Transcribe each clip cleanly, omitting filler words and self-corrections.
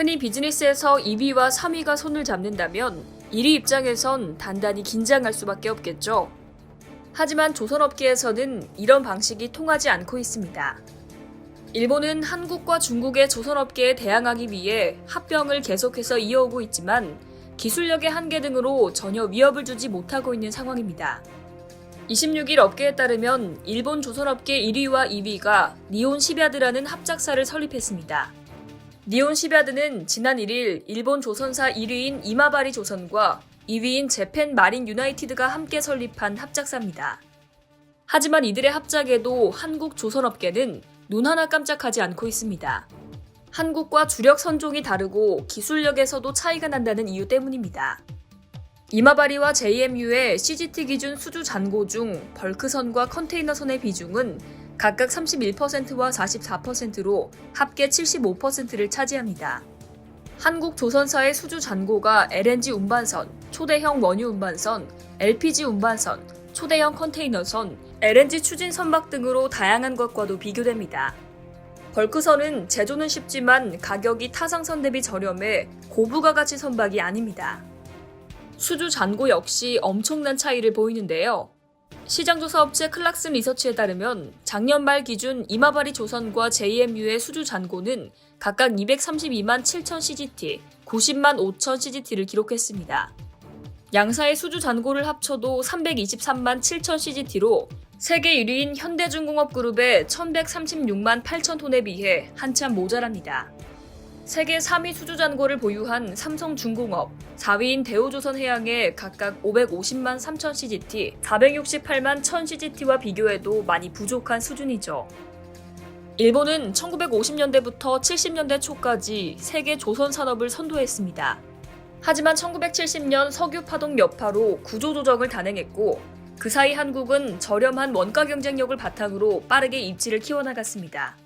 흔히 비즈니스에서 2위와 3위가 손을 잡는다면 1위 입장에선 단단히 긴장할 수밖에 없겠죠. 하지만 조선업계에서는 이런 방식이 통하지 않고 있습니다. 일본은 한국과 중국의 조선업계에 대항하기 위해 합병을 계속해서 이어오고 있지만 기술력의 한계 등으로 전혀 위협을 주지 못하고 있는 상황입니다. 26일 업계에 따르면 일본 조선업계 1위와 2위가 니혼 시비아드라는 합작사를 설립했습니다. 니혼 시비아드는 지난 1일 일본 조선사 1위인 이마바리 조선과 2위인 재팬 마린 유나이티드가 함께 설립한 합작사입니다. 하지만 이들의 합작에도 한국 조선업계는 눈 하나 깜짝하지 않고 있습니다. 한국과 주력 선종이 다르고 기술력에서도 차이가 난다는 이유 때문입니다. 이마바리와 JMU의 CGT 기준 수주 잔고 중 벌크선과 컨테이너선의 비중은 각각 31%와 44%로 합계 75%를 차지합니다. 한국 조선사의 수주 잔고가 LNG 운반선, 초대형 원유 운반선, LPG 운반선, 초대형 컨테이너선, LNG 추진 선박 등으로 다양한 것과도 비교됩니다. 벌크선은 제조는 쉽지만 가격이 타상선 대비 저렴해 고부가가치 선박이 아닙니다. 수주 잔고 역시 엄청난 차이를 보이는데요. 시장조사 업체 클락슨 리서치에 따르면 작년 말 기준 이마바리 조선과 JMU의 수주 잔고는 각각 232만 7천 CGT, 90만 5천 CGT를 기록했습니다. 양사의 수주 잔고를 합쳐도 323만 7천 CGT로 세계 1위인 현대중공업그룹의 1136만 8천 톤에 비해 한참 모자랍니다. 세계 3위 수주 잔고를 보유한 삼성중공업, 4위인 대우조선해양의 각각 550만 3천 CGT, 468만 1000 CGT와 비교해도 많이 부족한 수준이죠. 일본은 1950년대부터 70년대 초까지 세계 조선 산업을 선도했습니다. 하지만 1970년 석유 파동 여파로 구조조정을 단행했고 그 사이 한국은 저렴한 원가 경쟁력을 바탕으로 빠르게 입지를 키워나갔습니다.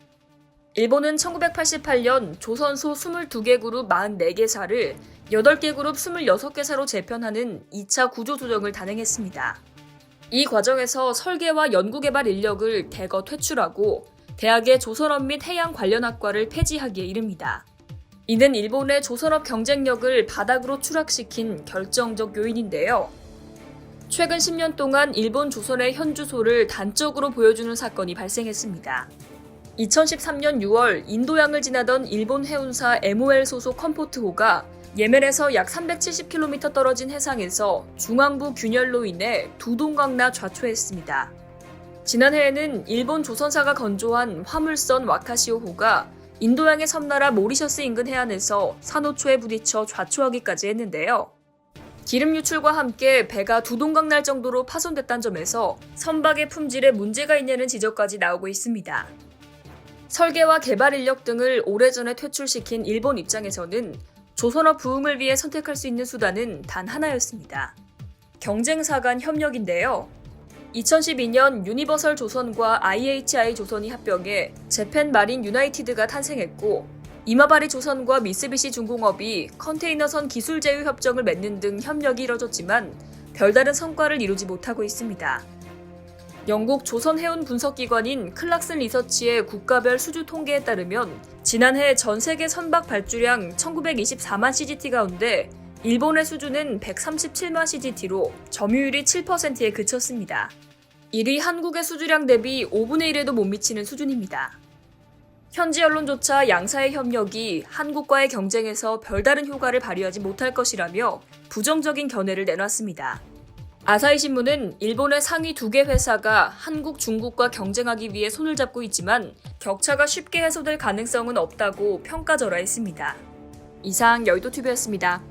일본은 1988년 조선소 22개 그룹 44개사를 8개 그룹 26개사로 재편하는 2차 구조조정을 단행했습니다. 이 과정에서 설계와 연구개발 인력을 대거 퇴출하고 대학의 조선업 및 해양 관련 학과를 폐지하기에 이릅니다. 이는 일본의 조선업 경쟁력을 바닥으로 추락시킨 결정적 요인인데요. 최근 10년 동안 일본 조선의 현주소를 단적으로 보여주는 사건이 발생했습니다. 2013년 6월 인도양을 지나던 일본 해운사 MOL 소속 컴포트호가 예멘에서 약 370km 떨어진 해상에서 중앙부 균열로 인해 두동강나 좌초했습니다. 지난해에는 일본 조선사가 건조한 화물선 와카시오호가 인도양의 섬나라 모리셔스 인근 해안에서 산호초에 부딪혀 좌초하기까지 했는데요. 기름 유출과 함께 배가 두동강 날 정도로 파손됐다는 점에서 선박의 품질에 문제가 있냐는 지적까지 나오고 있습니다. 설계와 개발 인력 등을 오래전에 퇴출시킨 일본 입장에서는 조선업 부흥을 위해 선택할 수 있는 수단은 단 하나였습니다. 경쟁사 간 협력인데요. 2012년 유니버설 조선과 IHI 조선이 합병해 재팬 마린 유나이티드가 탄생했고 이마바리 조선과 미쓰비시 중공업이 컨테이너선 기술 제휴 협정을 맺는 등 협력이 이뤄졌지만 별다른 성과를 이루지 못하고 있습니다. 영국 조선해운 분석기관인 클락슨 리서치의 국가별 수주 통계에 따르면 지난해 전 세계 선박 발주량 1924만 CGT 가운데 일본의 수주는 137만 CGT로 점유율이 7%에 그쳤습니다. 1위 한국의 수주량 대비 5분의 1에도 못 미치는 수준입니다. 현지 언론조차 양사의 협력이 한국과의 경쟁에서 별다른 효과를 발휘하지 못할 것이라며 부정적인 견해를 내놨습니다. 아사히 신문은 일본의 상위 2개 회사가 한국, 중국과 경쟁하기 위해 손을 잡고 있지만 격차가 쉽게 해소될 가능성은 없다고 평가절하했습니다. 이상 여의도TV였습니다.